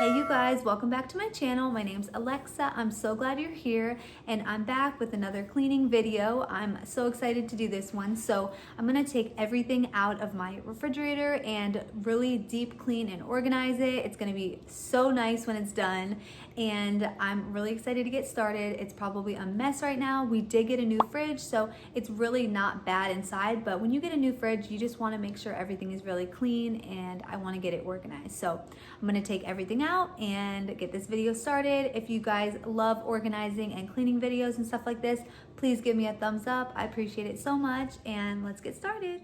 Hey you guys, welcome back to my channel. My name's Alexa. I'm so glad you're here and I'm back with another cleaning video. I'm so excited to do this one. So I'm gonna take everything out of my refrigerator and really deep clean and organize it. It's gonna be so nice when it's done and I'm really excited to get started. It's probably a mess right now. We did get a new fridge, so it's really not bad inside, but when you get a new fridge, you just wanna make sure everything is really clean and I wanna get it organized. So I'm gonna take everything out and get this video started. If you guys love organizing and cleaning videos and stuff like this, please give me a thumbs up. I appreciate it so much, and let's get started.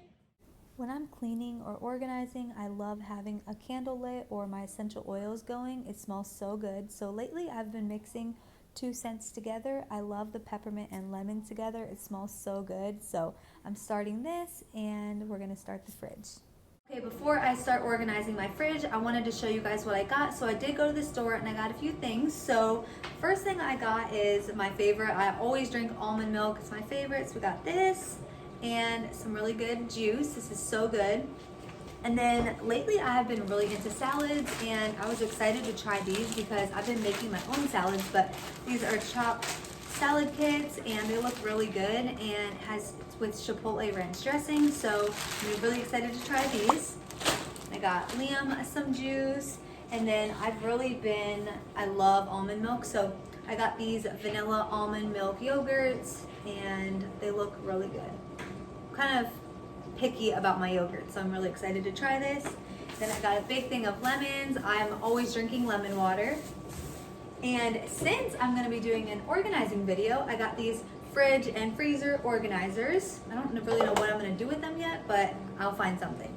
When I'm cleaning or organizing, I love having a candle lit or my essential oils going. It smells so good. So lately I've been mixing 2 scents together. I love the peppermint and lemon together. It smells so good. So I'm starting this and we're gonna start the fridge. Okay, before I start organizing my fridge, I wanted to show you guys what I got. So I did go to the store and I got a few things. So first thing I got is my favorite. I always drink almond milk. It's my favorite. So we got this and some really good juice. This is so good. And then lately I have been really into salads and I was excited to try these because I've been making my own salads, but these are chopped salad kits and they look really good and has with chipotle ranch dressing, so I'm really excited to try these. I got Liam some juice, and then I love almond milk, so I got these vanilla almond milk yogurts and they look really good. I'm kind of picky about my yogurt, so I'm really excited to try this. Then I got a big thing of lemons. I'm always drinking lemon water. And since I'm gonna be doing an organizing video, I got these fridge and freezer organizers. I don't really know what I'm gonna do with them yet, but I'll find something.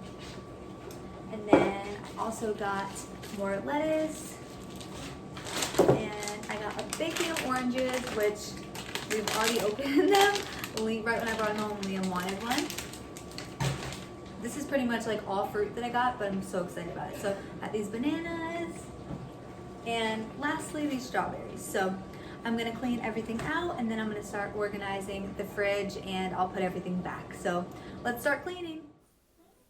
And then I also got more lettuce. And I got a big thing of oranges, which we've already opened them. Right when I brought them home, Liam wanted one. This is pretty much like all fruit that I got, but I'm so excited about it. So I got these bananas. And lastly, these strawberries. So I'm gonna clean everything out and then I'm gonna start organizing the fridge and I'll put everything back. So let's start cleaning.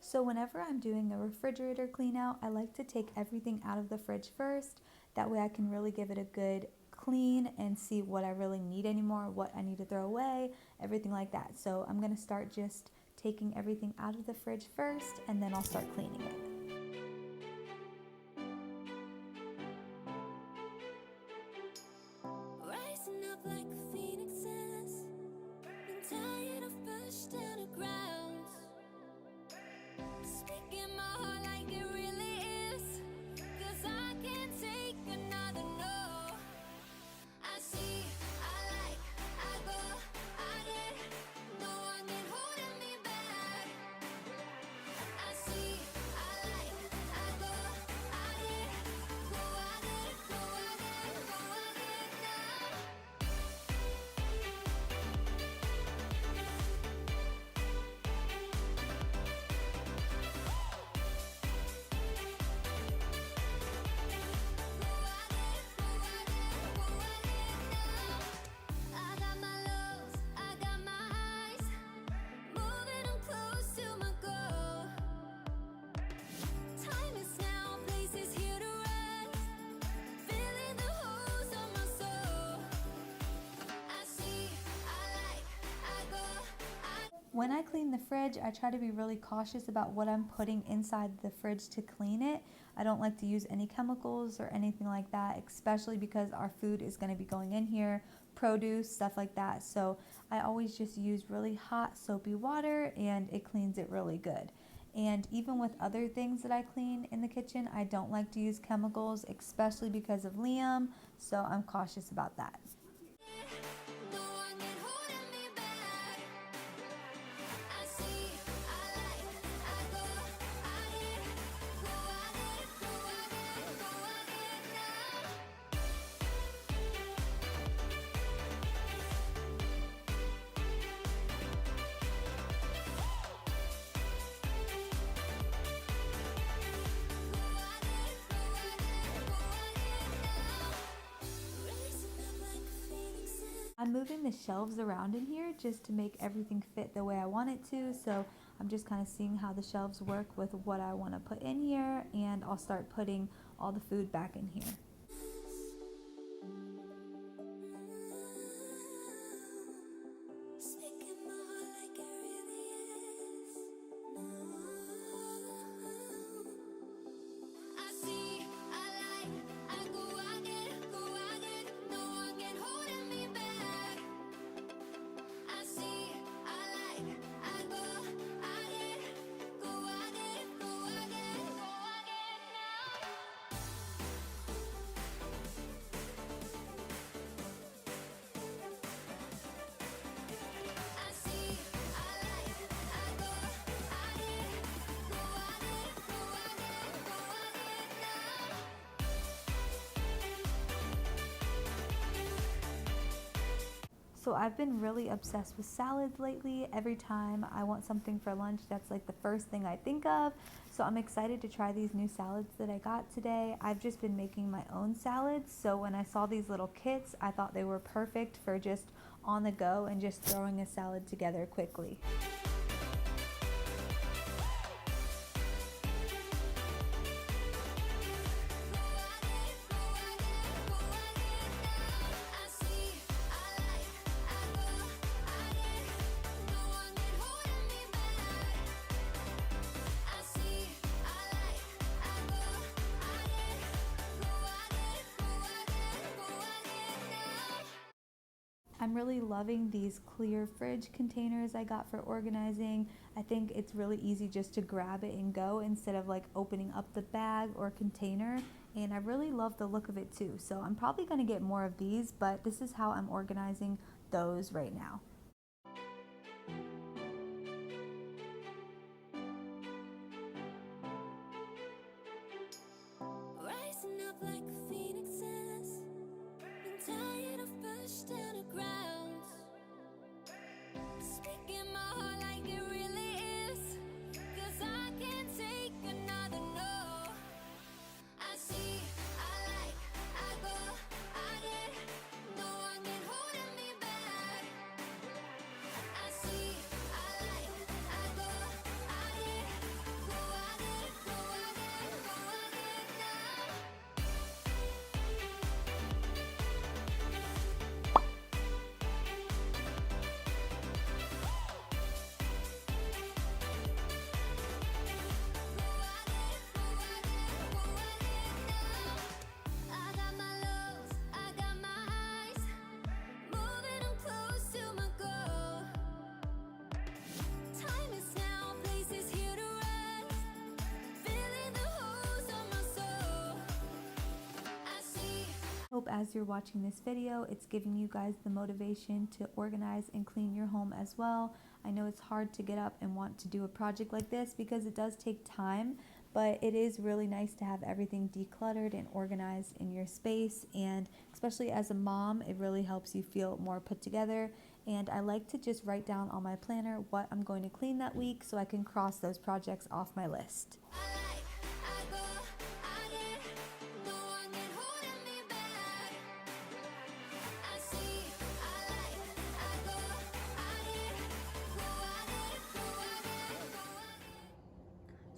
So whenever I'm doing a refrigerator clean out, I like to take everything out of the fridge first. That way I can really give it a good clean and see what I really need anymore, what I need to throw away, everything like that. So I'm gonna start just taking everything out of the fridge first and then I'll start cleaning it. When I clean the fridge, I try to be really cautious about what I'm putting inside the fridge to clean it. I don't like to use any chemicals or anything like that, especially because our food is going to be going in here, produce, stuff like that. So I always just use really hot soapy water and it cleans it really good. And even with other things that I clean in the kitchen, I don't like to use chemicals, especially because of Liam, so I'm cautious about that. I'm moving the shelves around in here just to make everything fit the way I want it to. So I'm just kind of seeing how the shelves work with what I want to put in here, and I'll start putting all the food back in here. So I've been really obsessed with salads lately. Every time I want something for lunch, that's like the first thing I think of. So I'm excited to try these new salads that I got today. I've just been making my own salads. So when I saw these little kits, I thought they were perfect for just on the go and just throwing a salad together quickly. I'm really loving these clear fridge containers I got for organizing. I think it's really easy just to grab it and go instead of like opening up the bag or container. And I really love the look of it too. So I'm probably going to get more of these, but this is how I'm organizing those right now. Rising up like phoenixes, been tired of pushed down the ground. Speaking my heart like it really is, 'cause I can't take another no. I see, I like, I go, I get, no one can hold me back. I see, I like, I go, I get, go, I get, go, I get, go, I get now. I got my lows, I got my highs, moving them close to my goal. Time is now, place is here to rest, filling the holes on my soul. I see. Hope as you're watching this video, it's giving you guys the motivation to organize and clean your home as well. I know it's hard to get up and want to do a project like this because it does take time, but it is really nice to have everything decluttered and organized in your space. And especially as a mom, it really helps you feel more put together. And I like to just write down on my planner what I'm going to clean that week so I can cross those projects off my list.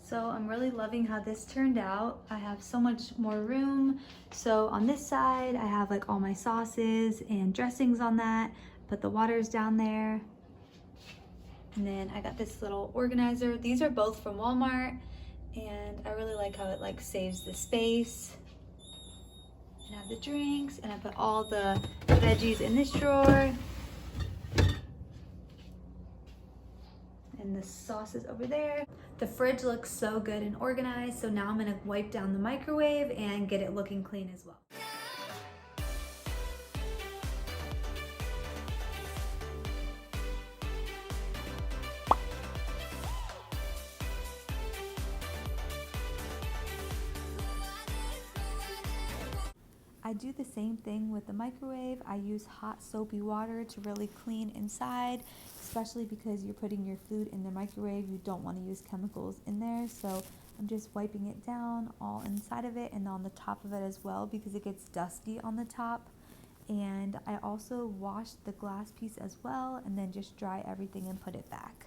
So I'm really loving how this turned out. I have so much more room. So on this side, I have like all my sauces and dressings on that. Put the waters down there. And then I got this little organizer. These are both from Walmart. And I really like how it like saves the space. And I have the drinks, and I put all the veggies in this drawer. And the sauces over there. The fridge looks so good and organized, so now I'm gonna wipe down the microwave and get it looking clean as well. I do the same thing with the microwave. I use hot soapy water to really clean inside, especially because you're putting your food in the microwave. You don't want to use chemicals in there. So I'm just wiping it down all inside of it and on the top of it as well because it gets dusty on the top. And I also wash the glass piece as well and then just dry everything and put it back.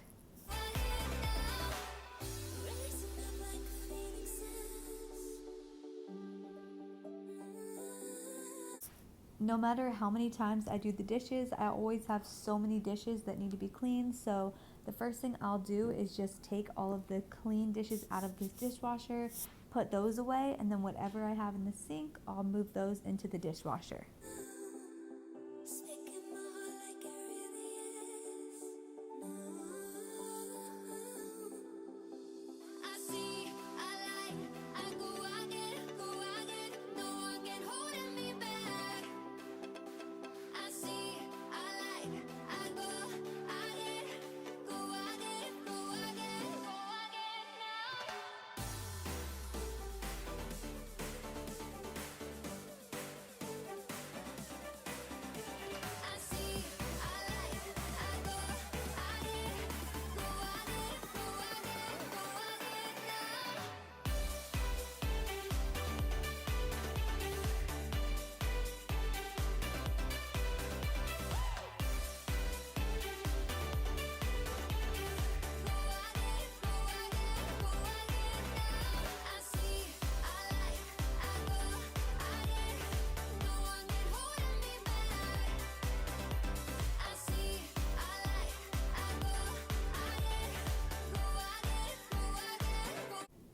no matter how many times I do the dishes, I always have so many dishes that need to be cleaned. So the first thing I'll do is just take all of the clean dishes out of this dishwasher, put those away, and then whatever I have in the sink, I'll move those into the dishwasher.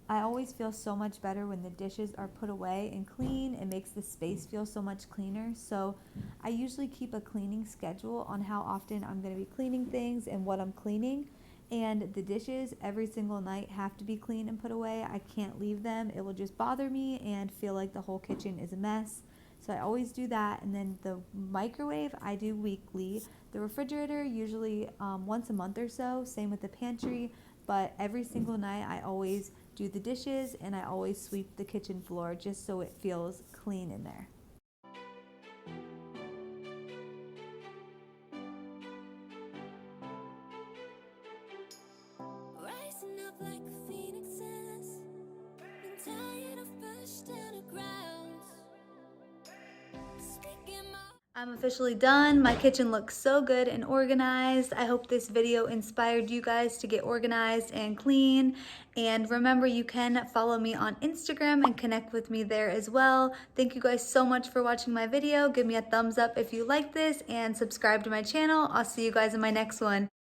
I always feel so much better when the dishes are put away and clean. It makes the space feel so much cleaner. So I usually keep a cleaning schedule on how often I'm going to be cleaning things and what I'm cleaning. And the dishes every single night have to be cleaned and put away. I can't leave them. It will just bother me and feel like the whole kitchen is a mess. So I always do that. And then the microwave I do weekly. The refrigerator usually once a month or so. Same with the pantry. But every single night I always do the dishes and I always sweep the kitchen floor just so it feels clean in there. Rising up like a phoenix's, been tired of pushed underground. I'm officially done. My kitchen looks so good and organized. I hope this video inspired you guys to get organized and clean. And remember, you can follow me on Instagram and connect with me there as well. Thank you guys so much for watching my video. Give me a thumbs up if you like this and subscribe to my channel. I'll see you guys in my next one.